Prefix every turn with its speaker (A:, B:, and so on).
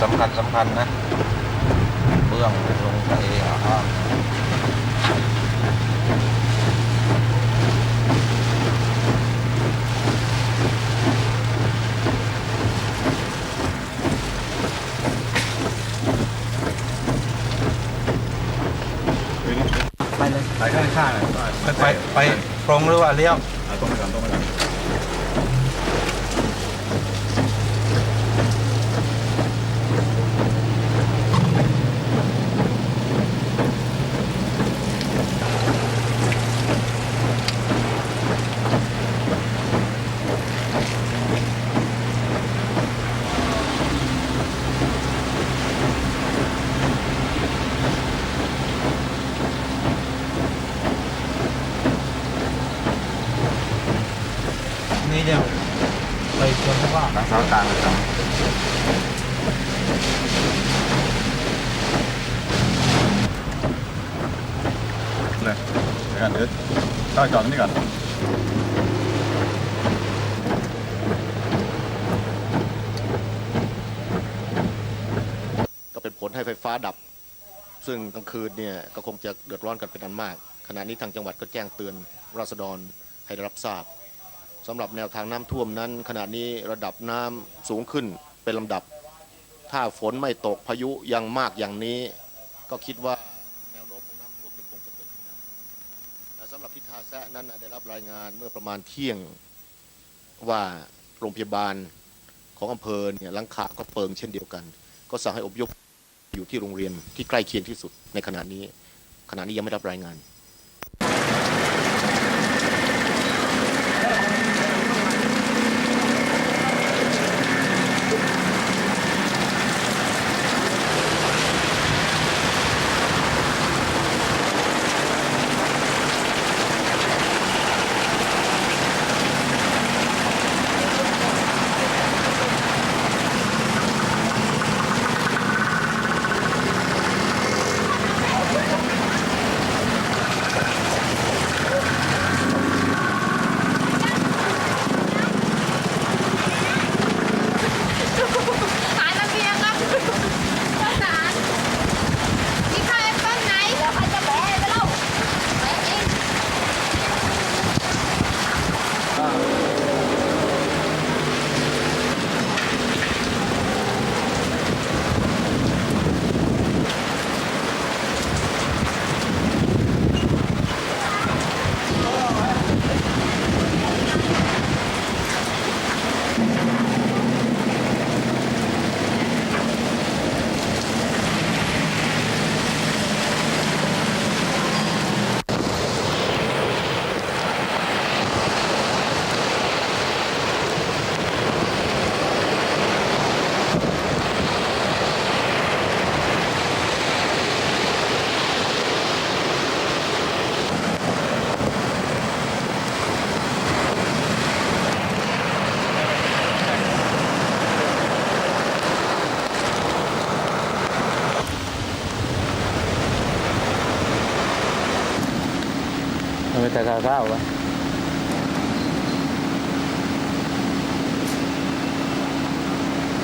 A: สำคัญนะเบื้องลงทะเล
B: ไปเลย
C: สายข้างๆเลย
A: ไปตรงหรือว่าเลี้ยว
C: ตรงไปก่อนตรงไปก่อน
A: นี่จะไปชนผู้ว่า
C: ทางสาวกลางเลยครับเลยเดี๋ยวต้องจอดตรงนี้ก่อน
D: ก็เป็นผลให้ไฟฟ้าดับซึ่งกลางคืนเนี่ยก็คงจะเดือดร้อนกันเป็นอันมากขณะนี้ทางจังหวัดก็แจ้งเตือนราษฎรให้ได้รับทราบสำหรับแนวทางน้ำท่วมนั้นขณะนี้ระดับน้ำสูงขึ้นเป็นลำดับถ้าฝนไม่ตกพายุยังมากอย่างนี้ก็คิดว่าแนวโน้มของน้ำท่วมจะคงจะเกิดขึ้นได้สำหรับที่ท่าแซะนั้นได้รับรายงานเมื่อประมาณเที่ยงว่าโรงพยาบาลของอำเภอเนี่ยหลังคาก็เปิงเช่นเดียวกันก็สั่งให้อพยพอยู่ที่โรงเรียนที่ใกล้เคียงที่สุดในขณะนี้ยังไม่รับรายงาน
E: ขายน้ำเบียร์ครับข้าวสารมีข้าวแอปเปิ้ลไหนเดี๋ยวใครจะแบะไปเล่าแบะเอง
B: มันจะก้าวๆวะ